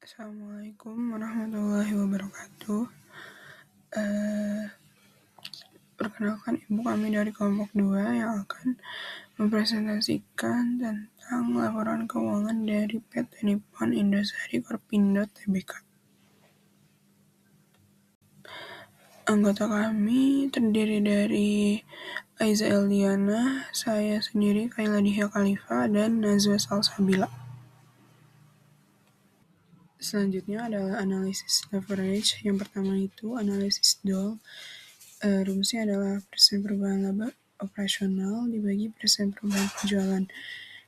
Assalamualaikum warahmatullahi wabarakatuh. Eh, Perkenalkan, ibu kami dari kelompok 2 yang akan mempresentasikan tentang laporan keuangan dari PT Nippon Indosari Korpindo Tbk. Anggota kami terdiri dari Aiza Eldiana, saya sendiri Kaila Dihya Khalifa, dan Nazwa Salsabila. Selanjutnya adalah analisis leverage. Yang pertama itu analisis DOL. Rumusnya adalah persen perubahan laba operasional dibagi persen perubahan penjualan.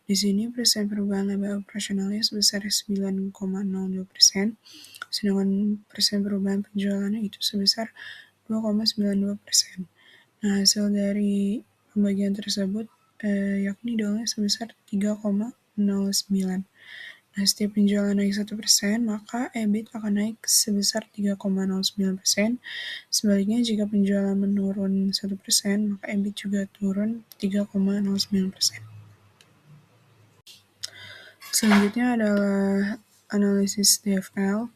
Di sini persen perubahan laba operasionalnya sebesar 9,02%, sedangkan persen perubahan penjualannya itu sebesar 2,92%. Nah, hasil dari pembagian tersebut yakni DOL-nya sebesar 3,09. Nah, setiap penjualan naik 1%, maka EBIT akan naik sebesar 3,09%. Sebaliknya, jika penjualan menurun 1%, maka EBIT juga turun 3,09%. Selanjutnya adalah analisis DFL.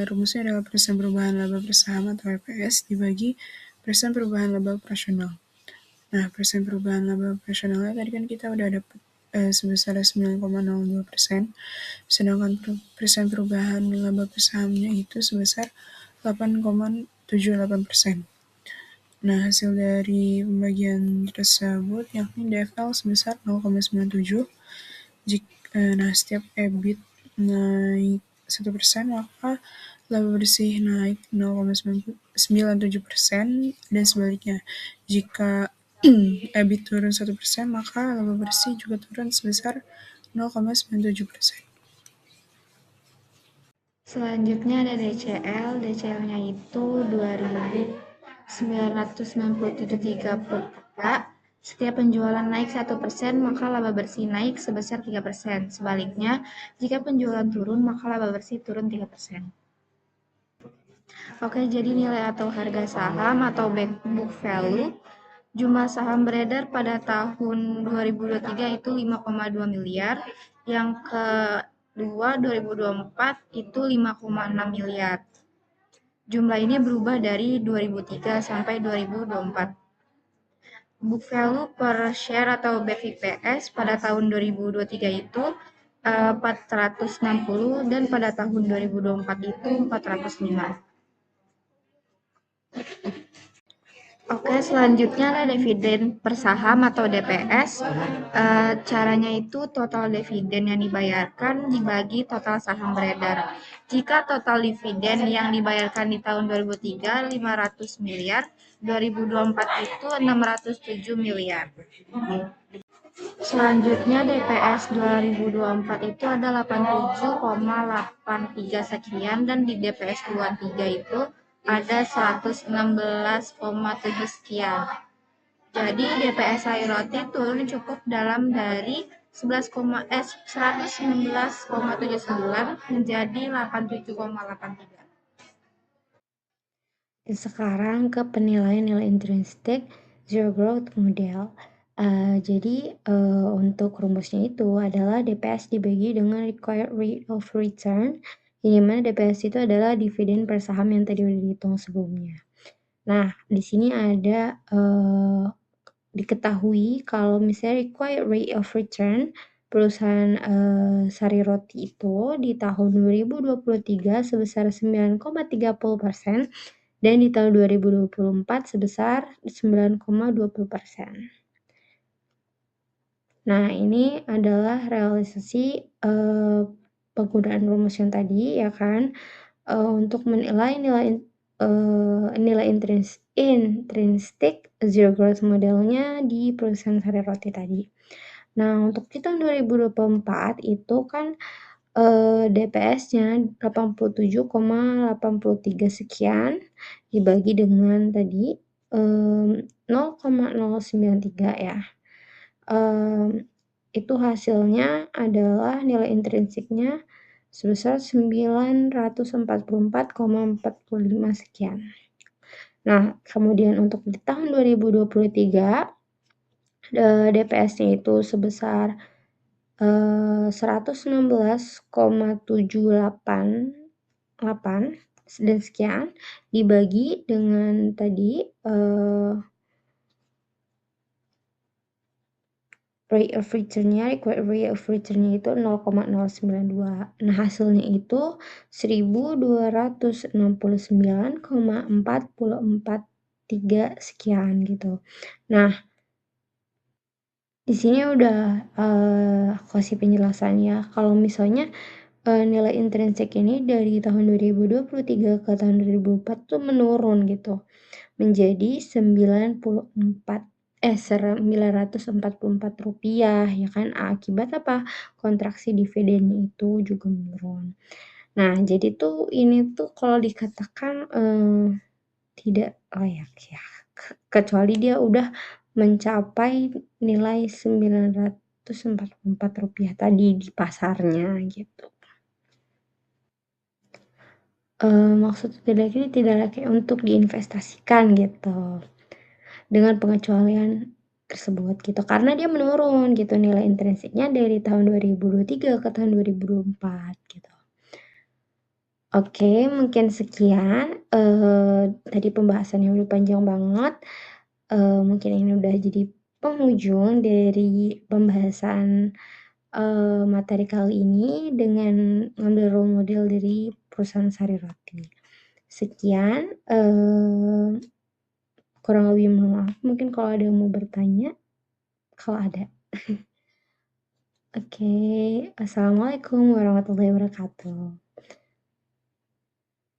Rumusnya adalah persen perubahan laba per saham atau EPS dibagi persen perubahan laba operasional. Nah, persen perubahan laba operasionalnya tadi kan kita udah dapat sebesar 9,02%, sedangkan persen perubahan laba per sahamnya itu sebesar 8,78%. Nah, hasil dari pembagian tersebut yakni DFL sebesar 0,97. Nah, setiap EBIT naik 1%, maka laba bersih naik 0,97%, dan sebaliknya. Jika EBIT turun 1%, maka laba bersih juga turun sebesar 0,97%. Selanjutnya ada DCL. DCL-nya itu 2.997,33. Setiap penjualan naik 1%, maka laba bersih naik sebesar 3%. Sebaliknya, jika penjualan turun, maka laba bersih turun 3%. Oke, jadi nilai atau harga saham atau book value. Jumlah saham beredar pada tahun 2023 itu 5,2 miliar. Yang kedua 2024 itu 5,6 miliar. Jumlah ini berubah dari 2003 sampai 2024. Book value per share atau BVPS pada tahun 2023 itu 460 dan pada tahun 2024 itu 405. Oke, selanjutnya ada dividen per saham atau DPS. Caranya itu total dividen yang dibayarkan dibagi total saham beredar. Jika total dividen yang dibayarkan di tahun 2003 500 miliar, 2024 itu 607 miliar. Selanjutnya DPS 2024 itu ada 87,83 sekian, dan di DPS 23 itu ada 116,7 sekian. Jadi DPS Sairoti turun cukup dalam dari 119,79 menjadi 87,83. Sekarang ke penilaian nilai intrinsik Zero Growth Model. Jadi untuk rumusnya itu adalah DPS dibagi dengan required rate of return, di mana DPS itu adalah dividen per saham yang tadi udah dihitung sebelumnya. Nah, di sini ada diketahui kalau misalnya required rate of return perusahaan Sari Roti itu di tahun 2023 sebesar 9,30%, dan di tahun 2024 sebesar 9,20%. Nah, ini adalah realisasi penggunaan rumus yang tadi, ya kan, untuk menilai nilai intrinsik zero growth modelnya di perusahaan Sari Roti tadi. Nah, untuk di tahun 2024 itu kan DPS-nya 87,83 sekian dibagi dengan tadi 0,093 ya. Itu hasilnya adalah nilai intrinsiknya sebesar 944,45 sekian. Nah, kemudian untuk di tahun 2023 DPS-nya itu sebesar 116,788 dan sekian dibagi dengan tadi rate of return-nya, required rate of return-nya itu 0,092. Nah, hasilnya itu 1269,443 sekian gitu. Nah, di sini udah aku kasih penjelasannya. Kalau misalnya nilai intrinsik ini dari tahun 2023 ke tahun 2004 tuh menurun gitu. Menjadi Rp944 ya kan, akibat apa? Kontraksi dividennya itu juga menurun. Nah, jadi tuh ini tuh kalau dikatakan tidak layak ya, kecuali dia udah mencapai nilai Rp944 tadi di pasarnya gitu. Maksud tidak ini tidak layak untuk diinvestasikan gitu. Dengan pengecualian tersebut gitu, karena dia menurun gitu nilai intrinsiknya dari tahun 2023 ke tahun 2024 gitu. Oke, mungkin sekian, tadi pembahasannya udah panjang banget, mungkin ini udah jadi penghujung dari pembahasan, materi kali ini dengan ngambil role model dari perusahaan Sari Roti. Sekian, kurang lebih mohon maaf, mungkin kalau ada yang mau bertanya, kalau ada. Oke, assalamualaikum warahmatullahi wabarakatuh.